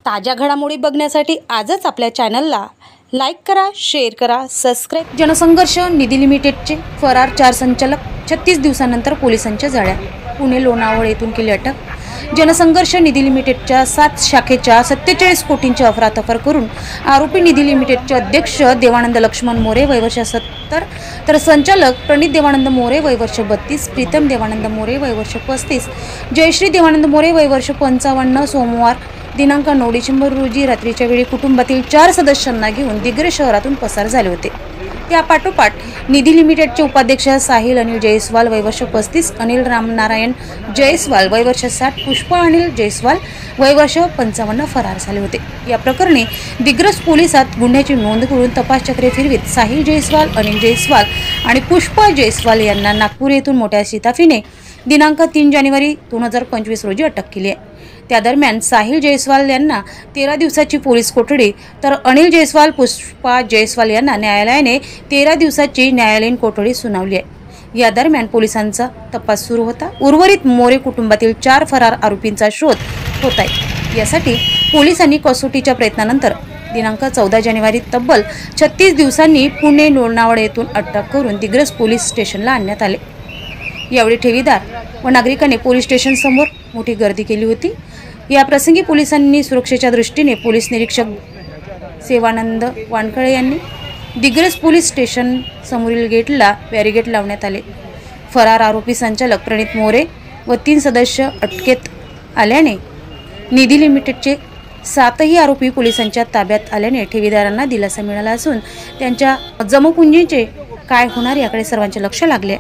ताज्या घडामोडी बघण्यासाठी आजच आपल्या चॅनलला लाईक करा, शेअर करा, सबस्क्राइब। जनसंघर्ष निधी लिमिटेडचे फरार 4 संचालक 36 दिवसांनंतर पोलिसांच्या जाळ्यात। पुणे लोणावळा येथून केली अटक। जनसंघर्ष निधी लिमिटेडच्या 7 शाखेच्या 47 कोटींची अफरातफर करून आरोपी निधी लिमिटेडचे अध्यक्ष देवानंद लक्ष्मण मोरे वय वर्ष 70, तर संचालक प्रणित देवानंद मोरे वय वर्ष 32, प्रीतम देवानंद मोरे वय वर्ष 35, जयश्री देवानंद मोरे वय वर्ष 55 सोमवार दिनांक 9 डिसेंबर रोजी रात्रीच्या वेळी कुटुंबातील 4 सदस्यांना घेऊन दिग्रस शहरातून पसार झाले होते। त्यापाठोपाठ निधी लिमिटेडचे उपाध्यक्ष साहिल अनिल जयस्वाल वय वर्ष 35, अनिल रामनारायण जयस्वाल वय वर्ष 60, पुष्पा अनिल जयस्वाल वय वर्ष 55 फरार झाले होते। या प्रकरणी दिग्रस पोलिसात गुन्ह्याची नोंद करून तपास चक्रे फिरवीत साहिल जयस्वाल, अनिल जयस्वाल आणि पुष्पा जयस्वाल यांना नागपूर येथून मोठ्या शिताफीने दिनांक 3 जानेवारी 2025 रोजी अटक केली आहे। त्या दरम्यान साहिल जयस्वाल यांना 13 दिवसाची पोलीस कोठडी, तर अनिल जयस्वाल, पुष्पा जयस्वाल यांना न्यायालयाने 13 दिवसाची न्यायालयीन कोठडी सुनावली आहे। या दरम्यान पोलिसांचा तपास सुरू होता। उर्वरित मोरे कुटुंबातील 4 फरार आरोपींचा शोध होत आहे। यासाठी पोलिसांनी कसोटीच्या प्रयत्नानंतर दिनांक 14 जानेवारी तब्बल 36 दिवसांनी पुणे लोणावळा येथून अटक करून दिग्रस पोलीस स्टेशनला आणण्यात आले। यावेळी ठेवीदार व नागरिकांनी पोलीस स्टेशन समोर मोठी गर्दी केली होती। या प्रसंगी पोलिसांनी सुरक्षेच्या दृष्टीने पोलीस निरीक्षक सेवानंद वानखळे यांनी दिग्रस पोलीस स्टेशन समोरील गेटला बॅरिगेट लावण्यात आले। फरार आरोपी संचालक प्रणित मोरे व 3 सदस्य अटकेत आल्याने निधी लिमिटेडचे 7ही आरोपी पोलिसांच्या ताब्यात आल्याने ठेवीदारांना दिलासा मिळाला असून त्यांच्या जमपुंजीचे काय होणार याकडे सर्वांचे लक्ष लागले।